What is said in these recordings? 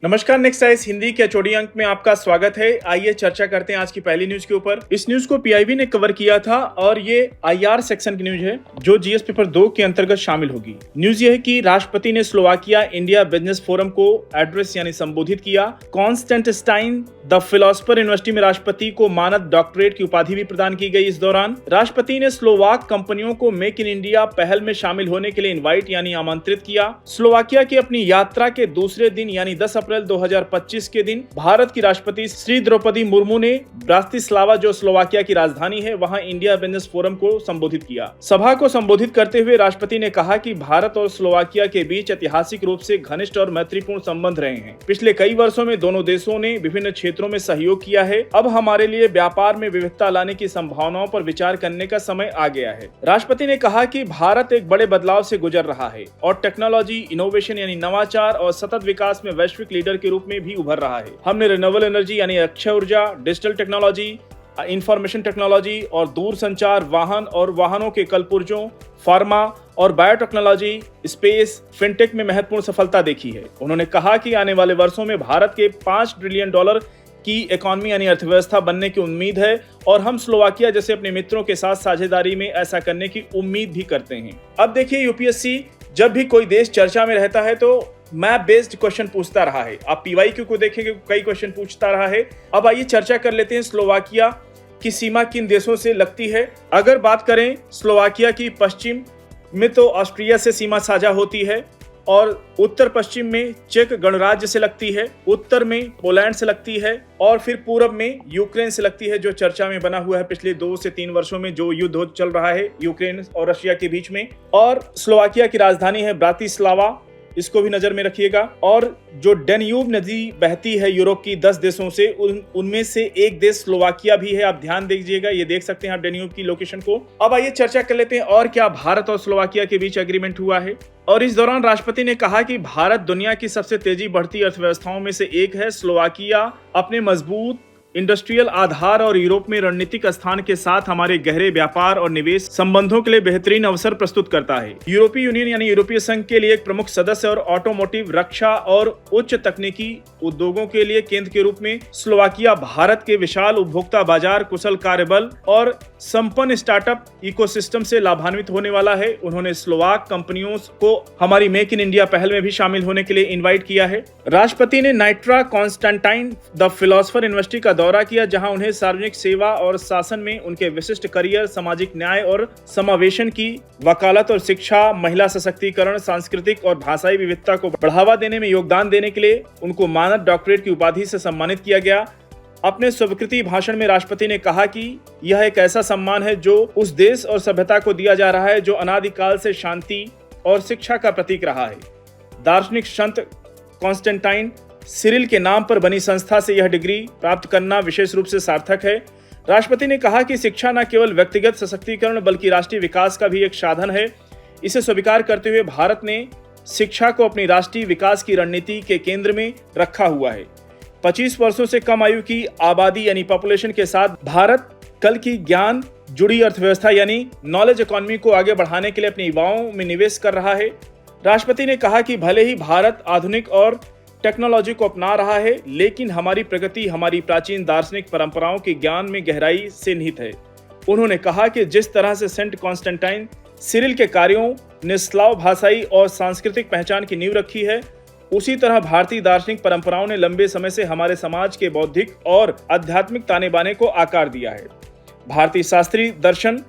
नमस्कार, next eyes Hindi के HOD अंक में आपका स्वागत है। आइए चर्चा करते हैं आज की पहली न्यूज के ऊपर। इस न्यूज को PIB ने कवर किया था और ये IR सेक्शन की न्यूज है जो GS पेपर 2 के अंतर्गत शामिल होगी। न्यूज ये है कि राष्ट्रपति ने स्लोवाकिया इंडिया बिजनेस फोरम को एड्रेस यानी संबोधित किया। कॉन्स्टेंटाइन द फिलोसफर यूनिवर्सिटी में राष्ट्रपति को मानद डॉक्टरेट की उपाधि भी प्रदान की गई। इस दौरान राष्ट्रपति ने स्लोवाक कंपनियों को मेक इन इंडिया पहल में शामिल होने के लिए इन्वाइट यानी आमंत्रित किया। स्लोवाकिया की अपनी यात्रा के दूसरे दिन यानी 10 अप्रैल 2025 के दिन भारत की राष्ट्रपति श्री द्रौपदी मुर्मू ने ब्रातिस्लावा जो स्लोवाकिया की राजधानी है वहां इंडिया बिजनेस फोरम को संबोधित किया। सभा को संबोधित करते हुए राष्ट्रपति ने कहा कि भारत और स्लोवाकिया के बीच ऐतिहासिक रूप से घनिष्ठ और मैत्रीपूर्ण संबंध रहे हैं। पिछले कई वर्षों में दोनों देशों ने विभिन्न क्षेत्रों में सहयोग किया है। अब हमारे लिए व्यापार में विविधता लाने की संभावनाओं पर विचार करने का समय आ गया है। राष्ट्रपति ने कहा कि भारत एक बड़े बदलाव से गुजर रहा है और टेक्नोलॉजी, इनोवेशन यानी नवाचार और सतत विकास में वैश्विक लीडर के रूप में भी उभर रहा है। हमने रिन्यूएबल एनर्जी यानी अक्षय ऊर्जा, डिजिटल टेक्नोलॉजी, इंफॉर्मेशन टेक्नोलॉजी और दूर संचार, वाहन और वाहनों के कलपुर्जों, फार्मा और बायोटेक्नोलॉजी, स्पेस, फिनटेक में महत्वपूर्ण सफलता देखी है। उन्होंने कहा कि आने वाले वर्षों में भारत के $5 ट्रिलियन की इकोनॉमी यानी अर्थव्यवस्था बनने की उम्मीद है और हम स्लोवाकिया जैसे अपने मित्रों के साथ साझेदारी में ऐसा करने की उम्मीद भी करते हैं। अब देखिए, यूपीएससी जब भी कोई देश चर्चा में रहता है तो मैप बेस्ड क्वेश्चन पूछता रहा है। आप PYQ को देखेंगे, कई क्वेश्चन पूछता रहा है। अब आइए चर्चा कर लेते हैं स्लोवाकिया की सीमा किन देशों से लगती है। अगर बात करें स्लोवाकिया की, पश्चिम में तो ऑस्ट्रिया से सीमा साझा होती है और उत्तर पश्चिम में चेक गणराज्य से लगती है, उत्तर में पोलैंड से लगती है और फिर पूर्व में यूक्रेन से लगती है जो चर्चा में बना हुआ है पिछले 2 से 3 वर्षों में जो युद्ध चल रहा है यूक्रेन और रशिया के बीच में। और स्लोवाकिया की राजधानी है ब्रातिस्लावा, इसको भी नजर में रखिएगा। और जो डेन्यूब नदी बहती है यूरोप की 10 देशों से, उनमें से एक देश स्लोवाकिया भी है। आप ध्यान दीजिएगा, ये देख सकते हैं आप डेन्यूब की लोकेशन को। अब आइए चर्चा कर लेते हैं और क्या भारत और स्लोवाकिया के बीच एग्रीमेंट हुआ है। और इस दौरान राष्ट्रपति ने कहा कि भारत दुनिया की सबसे तेजी बढ़ती अर्थव्यवस्थाओं में से एक है। स्लोवाकिया अपने मजबूत इंडस्ट्रियल आधार और यूरोप में रणनीतिक स्थान के साथ हमारे गहरे व्यापार और निवेश संबंधों के लिए बेहतरीन अवसर प्रस्तुत करता है। यूरोपीय यूनियन यानी यूरोपीय संघ के लिए एक प्रमुख सदस्य और ऑटोमोटिव, रक्षा और उच्च तकनीकी उद्योगों के लिए केंद्र के रूप में स्लोवाकिया भारत के विशाल उपभोक्ता बाजार, कुशल कार्यबल और संपन्न स्टार्टअप इकोसिस्टम से लाभान्वित होने वाला है। उन्होंने स्लोवाक कंपनियों को हमारी मेक इन इंडिया पहल में भी शामिल होने के लिए इन्वाइट किया है। राष्ट्रपति ने नाइट्रा कॉन्स्टेंटाइन द फिलोसफर यूनिवर्सिटी का दौरा किया जहां उन्हें सार्वजनिक सेवा और शासन में उनके विशिष्ट करियर, सामाजिक न्याय और समावेशन की वकालत और शिक्षा, महिला सशक्तिकरण, सांस्कृतिक और भाषाई विविधता को बढ़ावा देने में योगदान देने के लिए उनको मानद डॉक्टरेट की उपाधि से सम्मानित किया गया। अपने स्वीकृति भाषण में राष्ट्रपति ने कहा कि यह एक ऐसा सम्मान है जो उस देश और सभ्यता को दिया जा रहा है जो अनादिकाल से शांति और शिक्षा का प्रतीक रहा है। दार्शनिक संत कॉन्स्टेंटाइन सिरिल के नाम पर बनी संस्था से यह डिग्री प्राप्त करना विशेष रूप से सार्थक है। राष्ट्रपति ने कहा कि शिक्षा न केवल व्यक्तिगत सशक्तिकरण बल्कि राष्ट्रीय विकास का भी एक साधन है। इसे स्वीकार करते हुए भारत ने शिक्षा को अपनी राष्ट्रीय विकास की रणनीति के केंद्र में रखा हुआ है। 25 वर्षों से कम आयु की आबादी यानी पॉपुलेशन के साथ भारत कल की ज्ञान जुड़ी अर्थव्यवस्था यानी नॉलेज इकोनॉमी को आगे बढ़ाने के लिए अपने युवाओं में निवेश कर रहा है। राष्ट्रपति ने कहा कि भले ही भारत आधुनिक और टेक्नोलॉजी को अपना रहा है, लेकिन हमारी प्रगति हमारी प्राचीन दार्शनिक परंपराओं के ज्ञान में गहराई से निहित है। उन्होंने कहा कि जिस तरह से सेंट कॉन्स्टेंटाइन सिरिल के कार्यों ने स्लाव भाषाई और सांस्कृतिक पहचान की नींव रखी है, उसी तरह भारतीय दार्शनिक परंपराओं ने लंबे समय से हमारे समाज के बौद्धिक और आध्यात्मिक ताने बाने को आकार दिया है। भारतीय शास्त्रीय दर्शन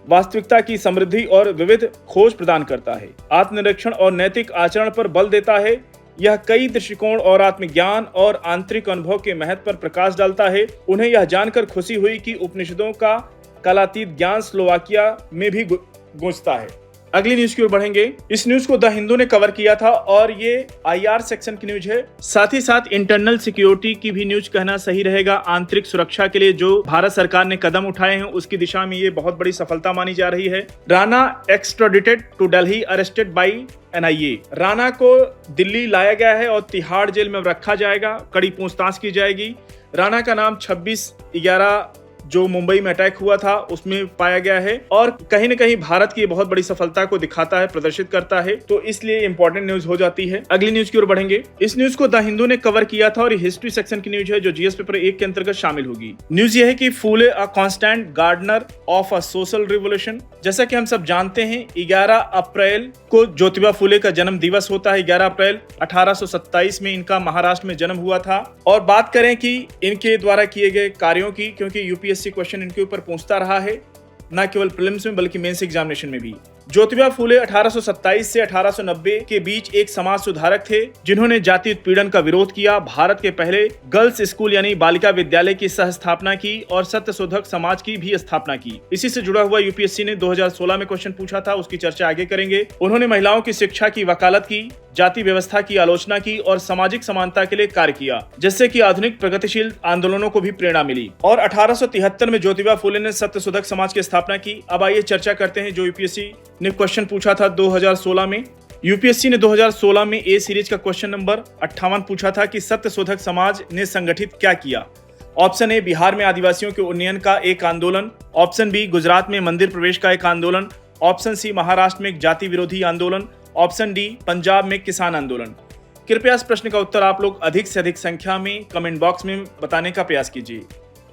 वास्तविकता की समृद्धि और विविध खोज प्रदान करता है, आत्मनिरीक्षण और नैतिक आचरण पर बल देता है। यह कई दृष्टिकोण और आत्मज्ञान और आंतरिक अनुभव के महत्व पर प्रकाश डालता है। उन्हें यह जानकर खुशी हुई कि उपनिषदों का कालातीत ज्ञान स्लोवाकिया में भी गूंजता है। अगली न्यूज की ओर बढ़ेंगे। इस न्यूज को द हिंदू ने कवर किया था और ये IR सेक्शन की न्यूज है। साथ ही साथ इंटरनल सिक्योरिटी की भी न्यूज कहना सही रहेगा। आंतरिक सुरक्षा के लिए जो भारत सरकार ने कदम उठाए हैं उसकी दिशा में ये बहुत बड़ी सफलता मानी जा रही है। Rana extradited to Delhi, arrested by NIA। Rana को दिल्ली लाया गया है और तिहाड़ जेल में रखा जाएगा, कड़ी पूछताछ की जाएगी। राणा का नाम 26/11 जो मुंबई में अटैक हुआ था उसमें पाया गया है और कहीं न कहीं भारत की बहुत बड़ी सफलता को दिखाता है, प्रदर्शित करता है, तो इसलिए इंपॉर्टेंट न्यूज हो जाती है। अगली न्यूज की ओर बढ़ेंगे। इस न्यूज को द हिंदू ने कवर किया था और ये हिस्ट्री सेक्शन की न्यूज है जो जीएस पेपर 1 के अंतर्गत शामिल होगी। न्यूज ये है कि Phule a constant gardener of a social revolution. जैसा कि हम सब जानते हैं 11 अप्रैल को ज्योतिबा फूले का जन्म दिवस होता है। 11 अप्रैल 1827 में इनका महाराष्ट्र में जन्म हुआ था। और बात करें कि इनके द्वारा किए गए कार्यों की, क्योंकि यूपीएससी क्वेश्चन इनके ऊपर पूछता रहा है, न केवल प्रीलिम्स में बल्कि मेंस एग्जामिनेशन में भी। ज्योतिबा फूले 1827 से 1890 के बीच एक समाज सुधारक थे जिन्होंने जाति उत्पीड़न का विरोध किया, भारत के पहले गर्ल्स स्कूल यानी बालिका विद्यालय की सह स्थापना की और सत्यशोधक समाज की भी स्थापना की। इसी से जुड़ा हुआ यूपीएससी ने 2016 में क्वेश्चन पूछा था, उसकी चर्चा आगे करेंगे। उन्होंने महिलाओं की शिक्षा की वकालत की, जाति व्यवस्था की आलोचना की और सामाजिक समानता के लिए कार्य किया, जिससे कि आधुनिक प्रगतिशील आंदोलनों को भी प्रेरणा मिली। और 1873 में ज्योतिबा फूले ने सत्यशोधक समाज की स्थापना की। अब आइए चर्चा करते हैं जो यूपीएससी ने क्वेश्चन पूछा था 2016 में। यूपीएससी ने 2016 में ए सीरीज का क्वेश्चन नंबर 58 पूछा था कि सत्यशोधक समाज ने संगठित क्या किया। ऑप्शन ए बिहार में आदिवासियों के उन्नयन का एक आंदोलन, ऑप्शन बी गुजरात में मंदिर प्रवेश का एक आंदोलन, ऑप्शन सी महाराष्ट्र में एक जाति विरोधी आंदोलन, ऑप्शन डी पंजाब में किसान आंदोलन। कृपया इस प्रश्न का उत्तर आप लोग अधिक से अधिक संख्या में कमेंट बॉक्स में बताने का प्रयास कीजिए।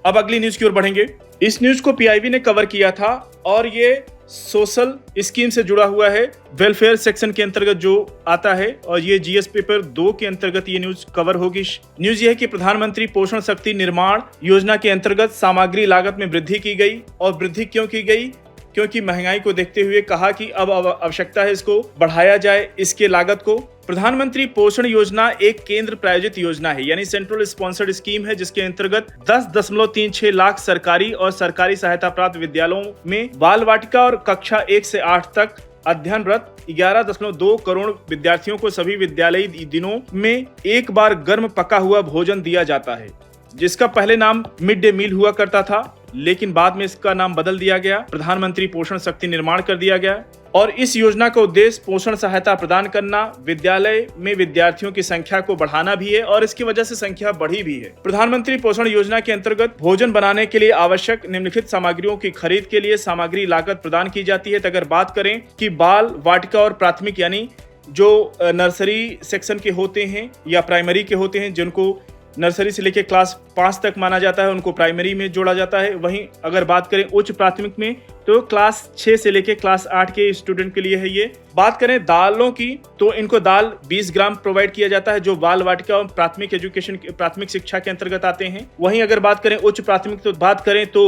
अब अगली न्यूज की ओर बढ़ेंगे। इस न्यूज को पीआईबी ने कवर किया था और ये सोशल स्कीम से जुड़ा हुआ है, वेलफेयर सेक्शन के अंतर्गत जो आता है, और ये जीएस पेपर 2 के अंतर्गत ये न्यूज कवर होगी। न्यूज ये है कि प्रधानमंत्री पोषण शक्ति निर्माण योजना के अंतर्गत सामग्री लागत में वृद्धि की गई। और वृद्धि क्यों की गई? क्योंकि महंगाई को देखते हुए कहा कि अब आवश्यकता है इसको बढ़ाया जाए, इसके लागत को। प्रधानमंत्री पोषण योजना एक केंद्र प्रायोजित योजना है, यानी सेंट्रल स्पॉन्सर्ड स्कीम है, जिसके अंतर्गत 10.36 लाख सरकारी और सरकारी सहायता प्राप्त विद्यालयों में बाल वाटिका और कक्षा 1 से 8 तक अध्ययनरत 11.2 करोड़ विद्यार्थियों को सभी विद्यालयी दिनों में एक बार गर्म पका हुआ भोजन दिया जाता है, जिसका पहले नाम मिड डे मील हुआ करता था, लेकिन बाद में इसका नाम बदल दिया गया, प्रधानमंत्री पोषण शक्ति निर्माण कर दिया गया। और इस योजना का उद्देश्य पोषण सहायता प्रदान करना, विद्यालय में विद्यार्थियों की संख्या को बढ़ाना भी है और इसकी वजह से संख्या बढ़ी भी है। प्रधानमंत्री पोषण योजना के अंतर्गत भोजन बनाने के लिए आवश्यक निम्नलिखित सामग्रियों की खरीद के लिए सामग्री लागत प्रदान की जाती है। तो अगर बात करें कि बाल वाटिका और प्राथमिक यानी जो नर्सरी सेक्शन के होते हैं या प्राइमरी के होते हैं, जिनको नर्सरी से लेकर क्लास 5 तक माना जाता है, उनको प्राइमरी में जोड़ा जाता है। वहीं अगर बात करें उच्च प्राथमिक में तो क्लास 6 से लेकर क्लास 8 के स्टूडेंट के लिए है ये। बात करें दालों की तो इनको दाल 20 ग्राम प्रोवाइड किया जाता है, जो बाल वाटिका और प्राथमिक एजुकेशन प्राथमिक शिक्षा के अंतर्गत आते हैं। वहीं अगर बात करें उच्च प्राथमिक तो बात करें तो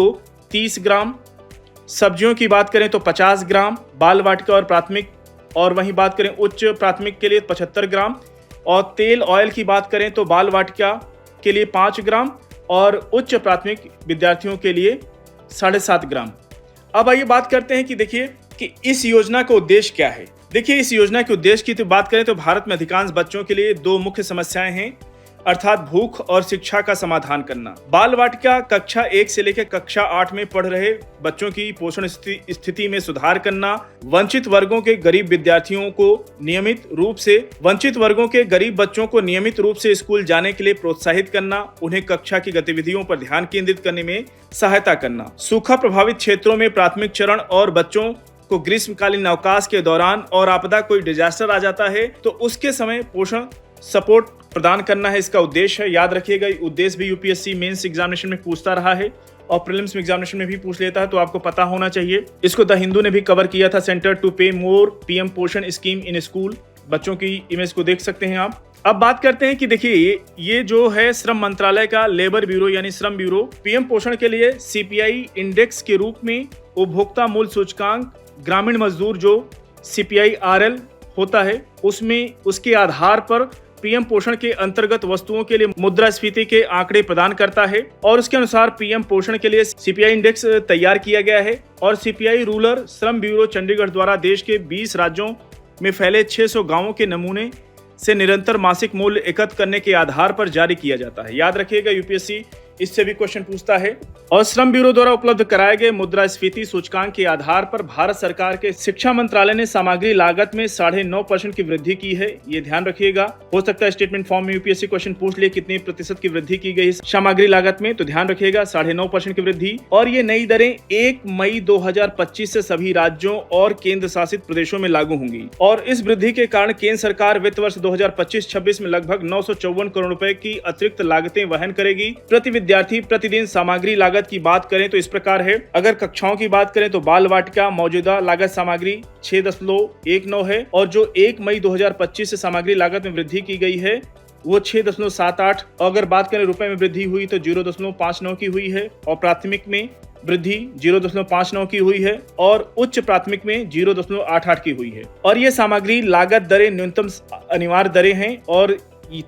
30 ग्राम, सब्जियों की बात करें तो 50 ग्राम बाल वाटिका और प्राथमिक, और वहीं बात करें उच्च प्राथमिक के लिए 75 ग्राम, और तेल ऑयल की बात करें तो बाल वाटिका के लिए 5 ग्राम और उच्च प्राथमिक विद्यार्थियों के लिए 7.5 ग्राम। अब आइए बात करते हैं कि देखिए कि इस योजना का उद्देश्य क्या है। देखिए इस योजना के उद्देश्य की तो बात करें तो भारत में अधिकांश बच्चों के लिए 2 मुख्य समस्याएं हैं, अर्थात भूख और शिक्षा का समाधान करना। बाल वाटिका कक्षा 1 से लेकर कक्षा 8 में पढ़ रहे बच्चों की पोषण स्थिति में सुधार करना, वंचित वर्गों के गरीब बच्चों को नियमित रूप से स्कूल जाने के लिए प्रोत्साहित करना, उन्हें कक्षा की गतिविधियों पर ध्यान केंद्रित करने में सहायता करना, सूखा प्रभावित क्षेत्रों में प्राथमिक चरण और बच्चों को ग्रीष्मकालीन अवकाश के दौरान और आपदा कोई डिजास्टर आ जाता है तो उसके समय पोषण सपोर्ट प्रदान करना है, इसका उद्देश्य है। याद रखिएगा, उद्देश्य भी यूपीएससी मेंस एग्जामिनेशन में पूछता रहा है और प्रीलिम्स एग्जामिनेशन में भी पूछ लेता है, तो आपको पता होना चाहिए। इसको द हिंदू ने भी कवर किया था, सेंटर टू पे मोर पीएम पोषण स्कीम इन स्कूल। बच्चों की इमेज को देख सकते हैं आप। अब बात करते हैं कि देखिए ये जो है श्रम मंत्रालय का लेबर ब्यूरो यानी श्रम ब्यूरो पीएम पोषण के लिए सीपीआई इंडेक्स के रूप में उपभोक्ता मूल्य सूचकांक, ग्रामीण मजदूर जो CPI-RL होता है उसमें उसके आधार पर पीएम पोषण के अंतर्गत वस्तुओं के लिए मुद्रास्फीति के आंकड़े प्रदान करता है और उसके अनुसार पीएम पोषण के लिए CPI इंडेक्स तैयार किया गया है। और CPI रूरल श्रम ब्यूरो चंडीगढ़ द्वारा देश के 20 राज्यों में फैले 600 गांवों के नमूने से निरंतर मासिक मूल्य एकत्र करने के आधार पर जारी किया जाता है। याद रखिएगा, यूपीएससी इससे भी क्वेश्चन पूछता है। और श्रम ब्यूरो द्वारा उपलब्ध कराए गए मुद्रास्फीति सूचकांक के आधार पर भारत सरकार के शिक्षा मंत्रालय ने सामग्री लागत में 9.5% की वृद्धि की है। ये ध्यान रखिएगा। हो सकता है स्टेटमेंट फॉर्म में यूपीएससी क्वेश्चन पूछ ले कितने प्रतिशत की वृद्धि की गई सामग्री लागत में, तो ध्यान रखिएगा 9.5% की वृद्धि। और ये नई दरें 1 मई 2025 से सभी राज्यों और केंद्र शासित प्रदेशों में लागू होंगी। और इस वृद्धि के कारण केंद्र सरकार वित्त वर्ष 2025-26 में लगभग 954 करोड़ रुपए की अतिरिक्त लागतें वहन करेगी। प्रति विद्यार्थी प्रतिदिन सामग्री लागत की बात करें तो इस प्रकार है। अगर कक्षाओं की बात करें तो बाल वाटिका मौजूदा लागत सामग्री 6.19 है, और जो 1 मई 2025 से सामग्री लागत में वृद्धि की गई है वो 6.78। अगर बात करें रुपए में वृद्धि हुई तो 0.59 की हुई है, और प्राथमिक में वृद्धि 0.59 की हुई है, और उच्च प्राथमिक में 0.88 की हुई है। और ये सामग्री लागत दरें न्यूनतम अनिवार्य दरें हैं, और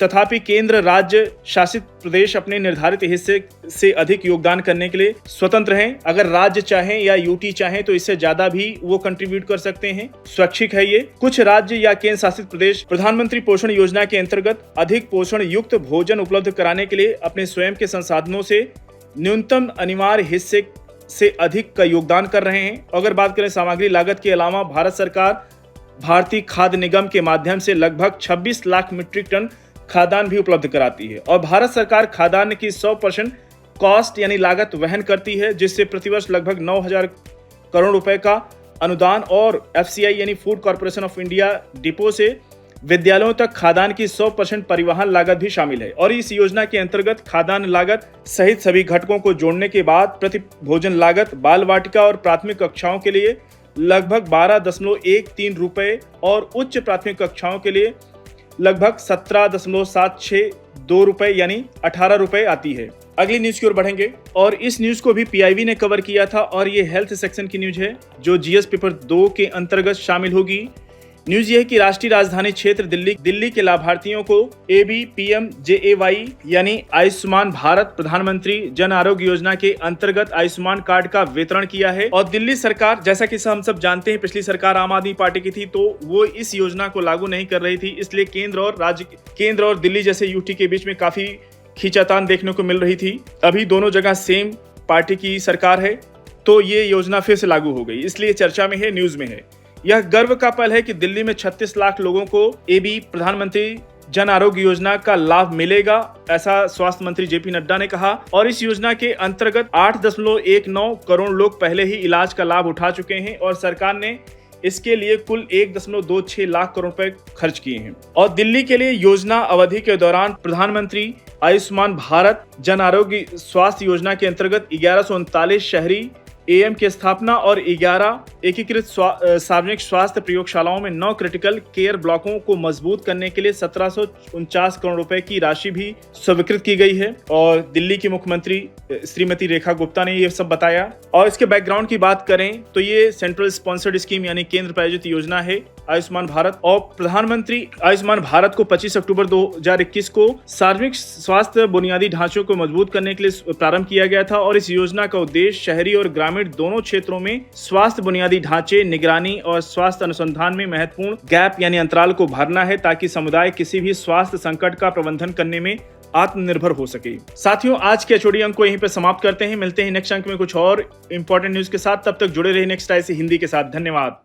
तथापि केंद्र राज्य शासित प्रदेश अपने निर्धारित हिस्से से अधिक योगदान करने के लिए स्वतंत्र हैं। अगर राज्य चाहें या यूटी चाहें तो इससे ज्यादा भी वो कंट्रीब्यूट कर सकते हैं। स्वैच्छिक है ये। कुछ राज्य या केंद्र शासित प्रदेश प्रधानमंत्री पोषण योजना के अंतर्गत अधिक पोषण युक्त भोजन उपलब्ध कराने के लिए अपने स्वयं के संसाधनों से न्यूनतम अनिवार्य हिस्से से अधिक का योगदान कर रहे हैं। अगर बात करें सामग्री लागत के अलावा भारत सरकार भारतीय खाद्य निगम के माध्यम से लगभग 26 लाख मीट्रिक टन खाद्यान्न भी उपलब्ध कराती है, और भारत सरकार खाद्यान्न की 100% कॉस्ट यानी लागत वहन करती है, जिससे प्रतिवर्ष लगभग 9,000 करोड़ रुपए का अनुदान और एफसीआई यानी food corporation of India depot से विद्यालयों तक खाद्यान्न की 100% परिवहन लागत भी शामिल है। और इस योजना के अंतर्गत खाद्यान्न लागत सहित सभी घटकों को जोड़ने के बाद प्रति भोजन लागत बाल वाटिका और प्राथमिक कक्षाओं के लिए लगभग 12.13 रुपए और उच्च प्राथमिक कक्षाओं के लिए लगभग 17.762 रुपए यानी 18 रुपए आती है। अगली न्यूज की ओर बढ़ेंगे, और इस न्यूज को भी पीआईबी ने कवर किया था, और ये हेल्थ सेक्शन की न्यूज है जो जीएस पेपर 2 के अंतर्गत शामिल होगी। न्यूज ये है कि राष्ट्रीय राजधानी क्षेत्र दिल्ली के लाभार्थियों को ABPMJAY यानी आयुष्मान भारत प्रधानमंत्री जन आरोग्य योजना के अंतर्गत आयुष्मान कार्ड का वितरण किया है। और दिल्ली सरकार, जैसा कि हम सब जानते हैं, पिछली सरकार आम आदमी पार्टी की थी, तो वो इस योजना को लागू नहीं कर रही थी, इसलिए केंद्र और दिल्ली जैसे यूटी के बीच में काफी खींचातान देखने को मिल रही थी। अभी दोनों जगह सेम पार्टी की सरकार है, तो ये योजना फिर से लागू हो गई, इसलिए चर्चा में है, न्यूज में है। यह गर्व का पल है कि दिल्ली में 36 लाख लोगों को AB प्रधानमंत्री जन आरोग्य योजना का लाभ मिलेगा, ऐसा स्वास्थ्य मंत्री जेपी नड्डा ने कहा। और इस योजना के अंतर्गत 8.19 करोड़ लोग पहले ही इलाज का लाभ उठा चुके हैं, और सरकार ने इसके लिए कुल 1.26 लाख करोड़ रुपए खर्च किए हैं। और दिल्ली के लिए योजना अवधि के दौरान प्रधानमंत्री आयुष्मान भारत जन आरोग्य स्वास्थ्य योजना के अंतर्गत 1139 शहरी AM की स्थापना और 11 एकीकृत सार्वजनिक स्वास्थ्य प्रयोगशालाओं में 9 क्रिटिकल केयर ब्लॉकों को मजबूत करने के लिए 1749 करोड़ रुपए की राशि भी स्वीकृत की गई है। और दिल्ली की मुख्यमंत्री श्रीमती रेखा गुप्ता ने ये सब बताया। और इसके बैकग्राउंड की बात करें तो ये सेंट्रल स्पॉन्सर्ड स्कीम यानी केंद्र प्रायोजित योजना है आयुष्मान भारत। और प्रधानमंत्री आयुष्मान भारत को 25 अक्टूबर 2021 को सार्वजनिक स्वास्थ्य बुनियादी ढांचों को मजबूत करने के लिए प्रारंभ किया गया था। और इस योजना का उद्देश्य शहरी और ग्रामीण दोनों क्षेत्रों में स्वास्थ्य बुनियादी ढांचे, निगरानी और स्वास्थ्य अनुसंधान में महत्वपूर्ण गैप यानी अंतराल को भरना है, ताकि समुदाय किसी भी स्वास्थ्य संकट का प्रबंधन करने में आत्मनिर्भर हो सके। साथियों, आज के HOD अंक को यहीं पर समाप्त करते हैं। मिलते हैं नेक्स्ट अंक में कुछ और इंपॉर्टेंट न्यूज के साथ। तब तक जुड़े रहिए नेक्स्ट ऐसे हिंदी के साथ। धन्यवाद।